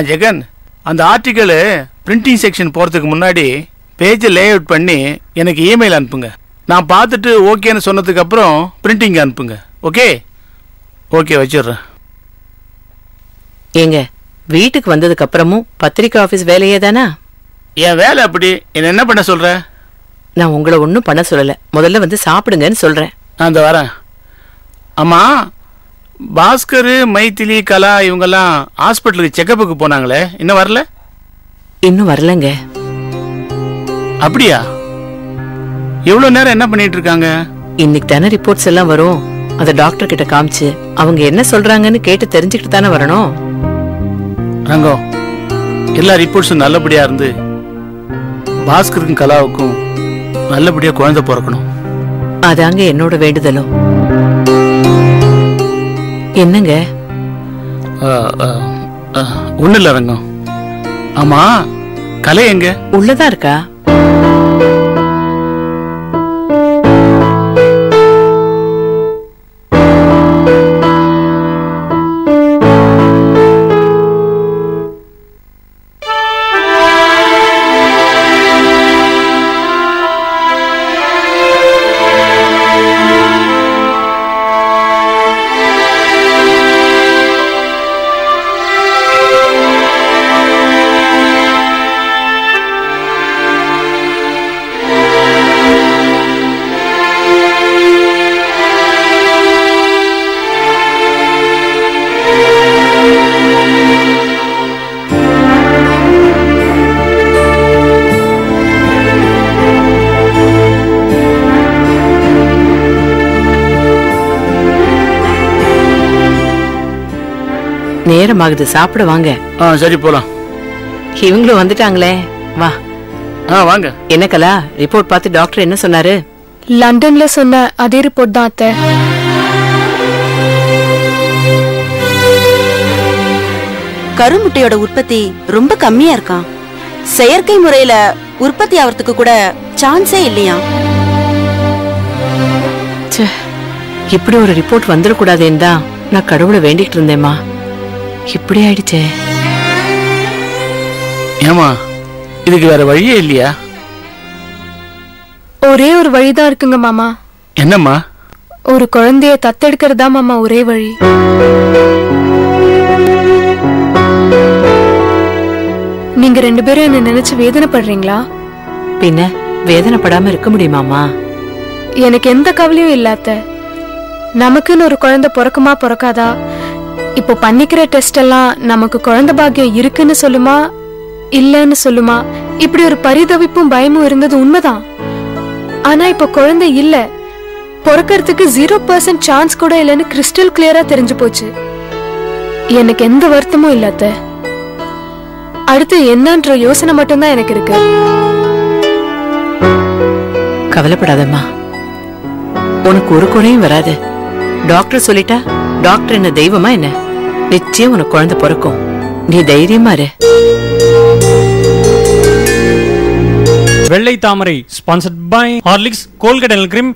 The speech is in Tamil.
ஜெகன், அந்த ஆர்டிக்கல் பிரிண்டிங் செக்ஷன் போகிறதுக்கு முன்னாடி பேஜை லே அவுட் பண்ணி எனக்கு இமெயில் அனுப்புங்க. நான் பார்த்துட்டு ஓகேன்னு சொன்னதுக்கு அப்புறம் பிரிண்டிங் அனுப்புங்க. ஓகே ஓகே, வச்சிடுறேன். ஏங்க, வீட்டுக்கு வந்ததுக்கு அப்புறமும் பத்திரிக்கை ஆபீஸ் வேலையே தானா? என் வேலை அப்படி. என்ன பண்ண சொல்ற? நான் உங்களை ஒன்றும் பண்ண சொல்லல, முதல்ல வந்து சாப்பிடுங்கன்னு சொல்றேன். நான் இந்த வரேன். ஆமா, பாஸ்கர், மைத்திலி, கலா இவங்கெல்லாம் ஹாஸ்பிட்டலுக்கு செக்கப்புக்கு போனாங்களே, இன்னும் வரல? இன்னும் வரலங்க. அப்படியா? எவ்வளவு நேரம் என்ன பண்ணிட்டு இருக்காங்க? இன்னைக்கு தானே ரிப்போர்ட்ஸ் எல்லாம் வரும். அத டாக்டர் கிட்ட காமிச்சு அவங்க என்ன சொல்றாங்கன்னு கேட்டு தெரிஞ்சுக்கிட்டு தானே வரணும். ரங்கம், எல்லா ரிப்போர்ட்ஸும் நல்லபடியா இருந்து பாஸ்கருக்கும் கலாவுக்கும் நல்லபடியா குழந்தை பிறக்கணும். அதாங்க என்னோட வேண்டுதலும். என்னங்க? ஒண்ணு இல்ல ரங்கம். ஆமா, கலை எங்க? உள்ளதா இருக்கா? நேரமாகுது, சாப்பிட வாங்க. சரி, போலாம். இவங்களும் வந்துட்டாங்களே, வா. வாங்க. என்ன கலா, ரிப்போர்ட் பார்த்து டாக்டர் என்ன சொன்னாரு? லண்டன்ல சொன்ன அதே ரிப்போர்ட் தான் அத்தை. கருமுட்டையோட உற்பத்தி ரொம்ப கம்மியா இருக்கான். செயற்கை முறையில உற்பத்தி ஆவறதுக்கு கூட சான்ஸே இல்லையா. இப்படி ஒரு ரிப்போர்ட் வந்துடக்கூடாதுன்னு தான் நான் கடவுளை வேண்டிட்டு இருந்தேம்மா. இப்படி ஆயிடுச்சே. ஏமா, இதுக்கு வேற வழியே இல்லையா? ஒரே ஒரு வழிதான் இருக்குங்க மாமா. என்னம்மா? ஒரு குழந்தைய தத்தெடுக்கிறதா மாமா ஒரே வழி. நீங்க 2 பேரும் என்ன நினைச்சு வேதனைப்படுறீங்களா? பின்ன வேதனைப்படாம இருக்க முடியுமாமா? எனக்கு எந்த கவலையும் இல்லாத. நமக்குன்னு ஒரு குழந்தை பிறக்குமா பிறக்காதா, இப்போ பண்ணிக்கிற டெஸ்ட் எல்லாம் நமக்கு குழந்தை பாக்கியம் இருக்குன்னு சொல்லுமா இல்லன்னு சொல்லுமா, இப்படி ஒரு பரிதவிப்பும் பயமும் இருந்தது உண்மைதான். ஆனா இப்ப குழந்தை இல்ல, பிறக்கிறதுக்கு 0% சான்ஸ் கூட இல்லன்னு கிறிஸ்டல் கிளியரா தெரிஞ்சு போச்சு. எனக்கு எந்த வருத்தமும் இல்லாத. அடுத்து என்னன்ற யோசனை மட்டும்தான் எனக்கு இருக்கு. கவலைப்படாதம்மா, உனக்கு ஒரு குறையும் வராது. டாக்டர் சொல்லிட்டா, டாக்டர் என்ன தெய்வமா என்ன? நிச்சயம் உனக்கு குழந்தை பிறக்கும். நீ தைரியமா இரு. வெள்ளை தாமரை sponsored by Horlicks Colgate cream.